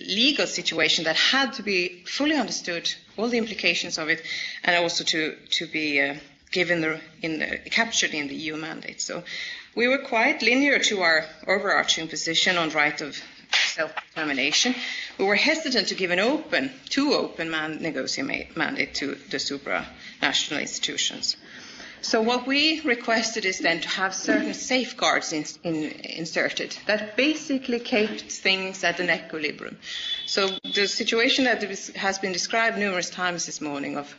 legal situation that had to be fully understood, all the implications of it, and also to be given captured in the EU mandate. So we were quite linear to our overarching position on right of self-determination. We were hesitant to give an too open negotiating mandate to the supranational institutions. So what we requested is then to have certain safeguards inserted that basically kept things at an equilibrium. So the situation that has been described numerous times this morning of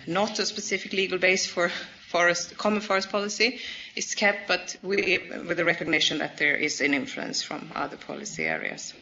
not a specific legal base for common forest policy is kept, but with the recognition that there is an influence from other policy areas.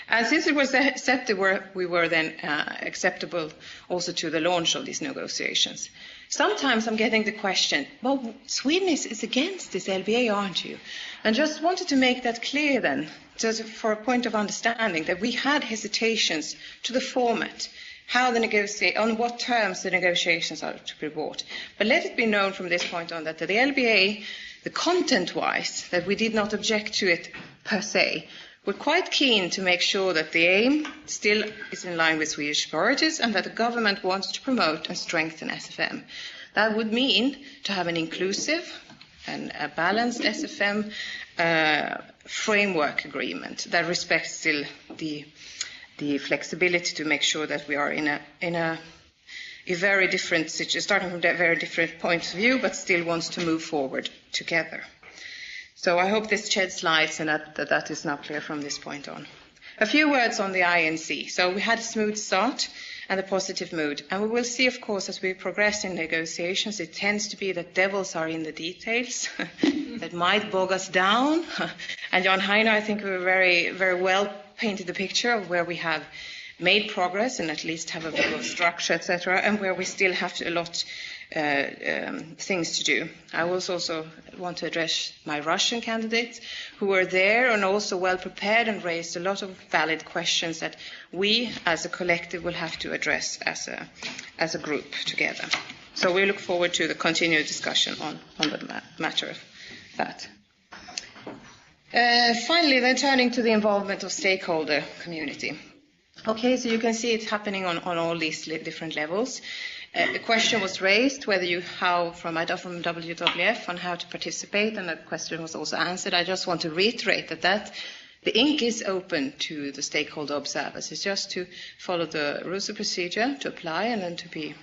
And since it was set, we were then acceptable also to the launch of these negotiations. Sometimes I'm getting the question, well, Sweden is against this LBA, aren't you? And just wanted to make that clear then, just for a point of understanding, that we had hesitations to the format, on what terms the negotiations are to be brought. But let it be known from this point on that the LBA, the content-wise, that we did not object to it per se. We're quite keen to make sure that the aim still is in line with Swedish priorities and that the government wants to promote and strengthen SFM. That would mean to have an inclusive and a balanced SFM framework agreement that respects still the flexibility to make sure that we are in a very different situation, starting from a very different point of view, but still wants to move forward together. So I hope this sheds light and that is now clear from this point on. A few words on the INC. So we had a smooth start and a positive mood. And we will see, of course, as we progress in negotiations, it tends to be that devils are in the details that might bog us down. And Jan Heine, I think we were very, very well painted the picture of where we have made progress and at least have a bit of structure, etc., and where we still have a lot things to do. I also want to address my Russian candidates who were there and also well prepared and raised a lot of valid questions that we as a collective will have to address as a group together. So we look forward to the continued discussion on the matter of that. Finally, then turning to the involvement of stakeholder community. Okay, so you can see it's happening on all these different levels. The question was raised from WWF on how to participate, and that question was also answered. I just want to reiterate that the ink is open to the stakeholder observers. It's just to follow the rules of procedure, to apply, and then to be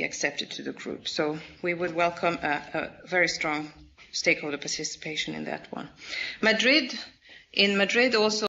accepted to the group. So we would welcome a very strong stakeholder participation in that one. In Madrid also